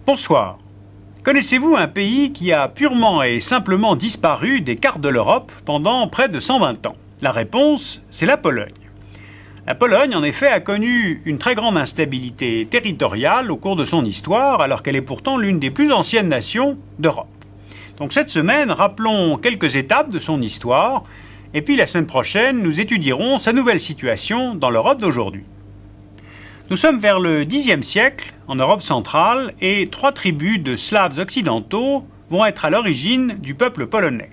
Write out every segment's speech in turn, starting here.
Bonsoir. Connaissez-vous un pays qui a purement et simplement disparu des cartes de l'Europe pendant près de 120 ans? La réponse, c'est la Pologne. La Pologne, en effet, a connu une très grande instabilité territoriale au cours de son histoire, alors qu'elle est pourtant l'une des plus anciennes nations d'Europe. Donc cette semaine, rappelons quelques étapes de son histoire, et puis la semaine prochaine, nous étudierons sa nouvelle situation dans l'Europe d'aujourd'hui. Nous sommes vers le Xe siècle, en Europe centrale, et 3 tribus de Slaves occidentaux vont être à l'origine du peuple polonais.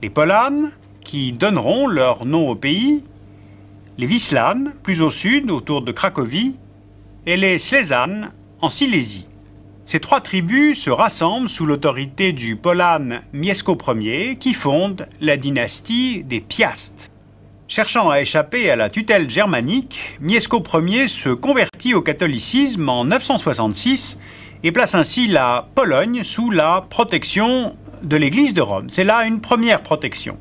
Les Polanes, qui donneront leur nom au pays, les Wislanes, plus au sud, autour de Cracovie, et les Slezzanes, en Silésie. Ces 3 tribus se rassemblent sous l'autorité du Polane Mieszko Ier, qui fonde la dynastie des Piast. Cherchant à échapper à la tutelle germanique, Mieszko Ier se convertit au catholicisme en 966 et place ainsi la Pologne sous la protection de l'Église de Rome. C'est là une première protection.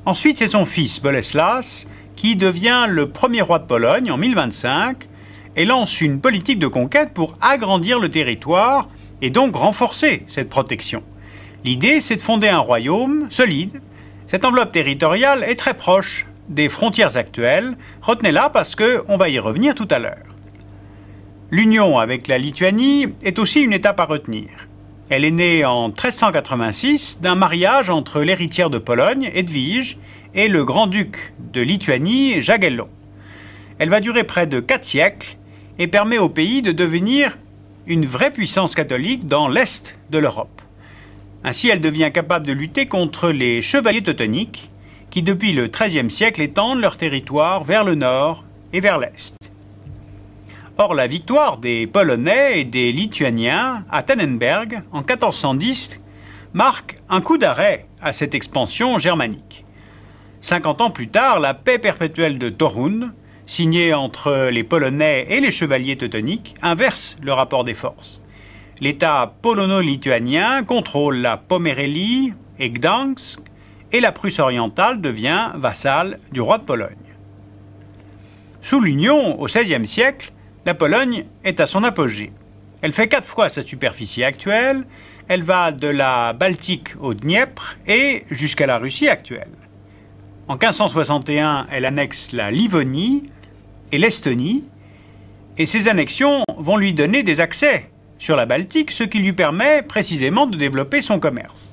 Ensuite, c'est son fils Boleslas qui devient le premier roi de Pologne en 1025 et lance une politique de conquête pour agrandir le territoire et donc renforcer cette protection. L'idée, c'est de fonder un royaume solide. Cette enveloppe territoriale est très proche des frontières actuelles. Retenez-la parce qu'on va y revenir tout à l'heure. L'union avec la Lituanie est aussi une étape à retenir. Elle est née en 1386 d'un mariage entre l'héritière de Pologne, Edwige, et le grand-duc de Lituanie, Jagellon. Elle va durer près de 4 siècles et permet au pays de devenir une vraie puissance catholique dans l'est de l'Europe. Ainsi, elle devient capable de lutter contre les chevaliers teutoniques qui, depuis le XIIIe siècle, étendent leur territoire vers le nord et vers l'est. Or, la victoire des Polonais et des Lituaniens à Tannenberg en 1410 marque un coup d'arrêt à cette expansion germanique. 50 ans plus tard, la paix perpétuelle de Torun, signée entre les Polonais et les chevaliers teutoniques, inverse le rapport des forces. L'État polono-lituanien contrôle la Pomérélie et Gdansk, et la Prusse orientale devient vassale du roi de Pologne. Sous l'Union, au XVIe siècle, la Pologne est à son apogée. Elle fait 4 fois sa superficie actuelle, elle va de la Baltique au Dniepr et jusqu'à la Russie actuelle. En 1561, elle annexe la Livonie et l'Estonie, et ces annexions vont lui donner des accès sur la Baltique, ce qui lui permet précisément de développer son commerce.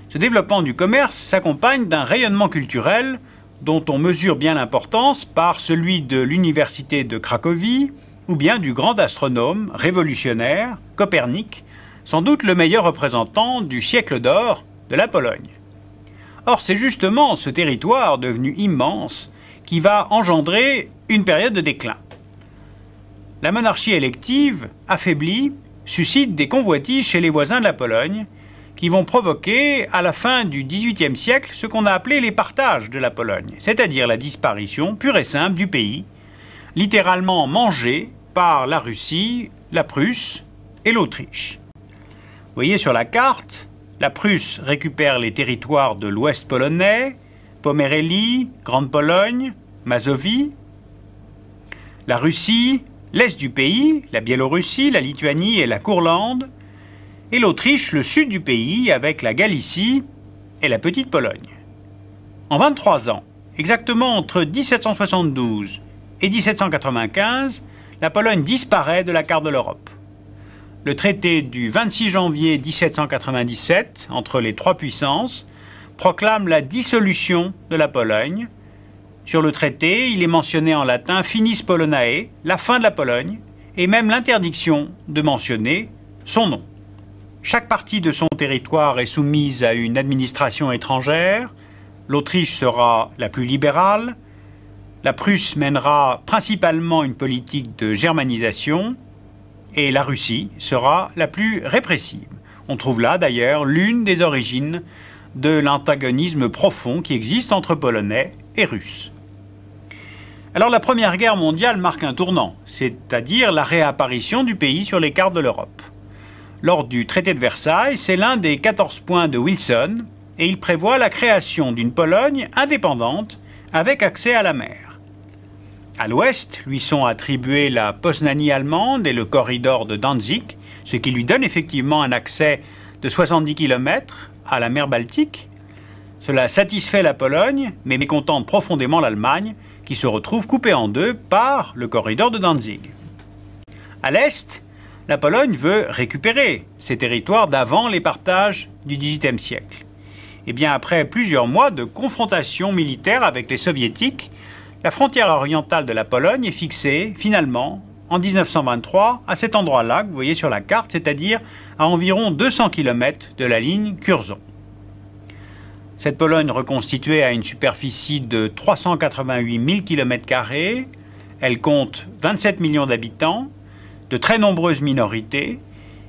Ce développement du commerce s'accompagne d'un rayonnement culturel dont on mesure bien l'importance par celui de l'université de Cracovie ou bien du grand astronome révolutionnaire Copernic, sans doute le meilleur représentant du siècle d'or de la Pologne. Or, c'est justement ce territoire devenu immense qui va engendrer une période de déclin. La monarchie élective, affaiblie, suscite des convoitises chez les voisins de la Pologne qui vont provoquer, à la fin du XVIIIe siècle, ce qu'on a appelé les partages de la Pologne, c'est-à-dire la disparition pure et simple du pays, littéralement mangé par la Russie, la Prusse et l'Autriche. Vous voyez sur la carte, la Prusse récupère les territoires de l'ouest polonais, Pomérélie, Grande-Pologne, Mazovie. La Russie, l'est du pays, la Biélorussie, la Lituanie et la Courlande. Et l'Autriche, le sud du pays, avec la Galicie et la petite Pologne. En 23 ans, exactement entre 1772 et 1795, la Pologne disparaît de la carte de l'Europe. Le traité du 26 janvier 1797, entre les 3 puissances, proclame la dissolution de la Pologne. Sur le traité, il est mentionné en latin « finis Polonae », la fin de la Pologne, et même l'interdiction de mentionner son nom. Chaque partie de son territoire est soumise à une administration étrangère. L'Autriche sera la plus libérale. La Prusse mènera principalement une politique de germanisation. Et la Russie sera la plus répressive. On trouve là d'ailleurs l'une des origines de l'antagonisme profond qui existe entre Polonais et Russes. Alors la Première Guerre mondiale marque un tournant, c'est-à-dire la réapparition du pays sur les cartes de l'Europe. Lors du traité de Versailles, c'est l'un des 14 points de Wilson et il prévoit la création d'une Pologne indépendante avec accès à la mer. À l'ouest, lui sont attribués la Poznanie allemande et le corridor de Danzig, ce qui lui donne effectivement un accès de 70 km à la mer Baltique. Cela satisfait la Pologne, mais mécontente profondément l'Allemagne, qui se retrouve coupée en deux par le corridor de Danzig. À l'est, la Pologne veut récupérer ses territoires d'avant les partages du XVIIIe siècle. Et bien après plusieurs mois de confrontation militaire avec les soviétiques, la frontière orientale de la Pologne est fixée, finalement, en 1923, à cet endroit-là que vous voyez sur la carte, c'est-à-dire à environ 200 km de la ligne Curzon. Cette Pologne reconstituée a une superficie de 388 000 km², elle compte 27 millions d'habitants, de très nombreuses minorités,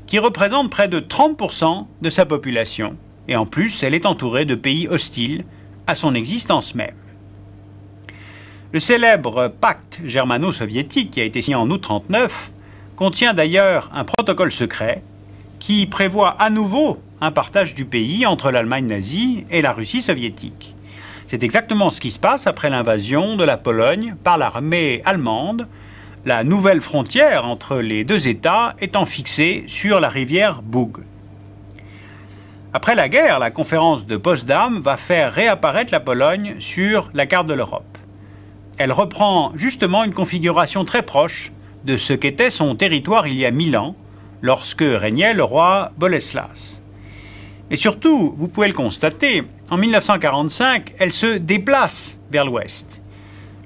qui représentent près de 30% de sa population, et en plus, elle est entourée de pays hostiles à son existence même. Le célèbre pacte germano-soviétique, qui a été signé en août 1939, contient d'ailleurs un protocole secret qui prévoit à nouveau un partage du pays entre l'Allemagne nazie et la Russie soviétique. C'est exactement ce qui se passe après l'invasion de la Pologne par l'armée allemande, la nouvelle frontière entre les deux États étant fixée sur la rivière Bug. Après la guerre, la conférence de Potsdam va faire réapparaître la Pologne sur la carte de l'Europe. Elle reprend justement une configuration très proche de ce qu'était son territoire il y a 1000 ans, lorsque régnait le roi Boleslas. Mais surtout, vous pouvez le constater, en 1945, elle se déplace vers l'ouest.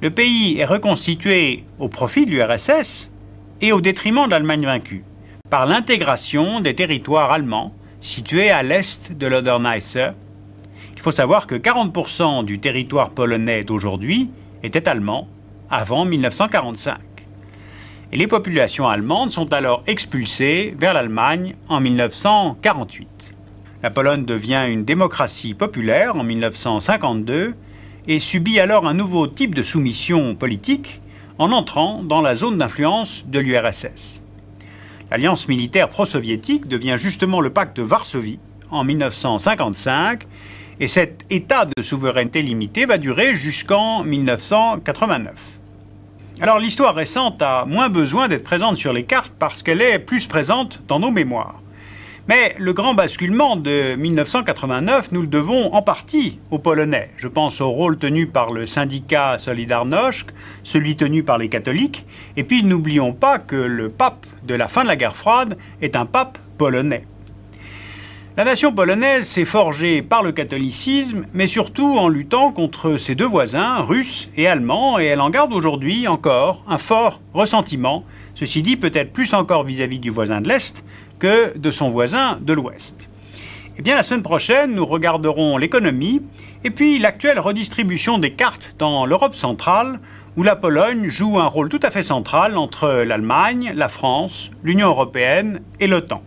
Le pays est reconstitué au profit de l'URSS et au détriment de l'Allemagne vaincue, par l'intégration des territoires allemands situés à l'est de l'Oderneisse. Il faut savoir que 40% du territoire polonais d'aujourd'hui était allemand avant 1945. Et les populations allemandes sont alors expulsées vers l'Allemagne en 1948. La Pologne devient une démocratie populaire en 1952 et subit alors un nouveau type de soumission politique en entrant dans la zone d'influence de l'URSS. L'alliance militaire pro-soviétique devient justement le pacte de Varsovie en 1955 et cet état de souveraineté limitée va durer jusqu'en 1989. Alors l'histoire récente a moins besoin d'être présente sur les cartes parce qu'elle est plus présente dans nos mémoires. Mais le grand basculement de 1989, nous le devons en partie aux Polonais. Je pense au rôle tenu par le syndicat Solidarność, celui tenu par les catholiques, et puis n'oublions pas que le pape de la fin de la guerre froide est un pape polonais. La nation polonaise s'est forgée par le catholicisme, mais surtout en luttant contre ses deux voisins, russes et allemands, et elle en garde aujourd'hui encore un fort ressentiment, ceci dit peut-être plus encore vis-à-vis du voisin de l'Est que de son voisin de l'Ouest. Eh bien, la semaine prochaine, nous regarderons l'économie et puis l'actuelle redistribution des cartes dans l'Europe centrale, où la Pologne joue un rôle tout à fait central entre l'Allemagne, la France, l'Union européenne et l'OTAN.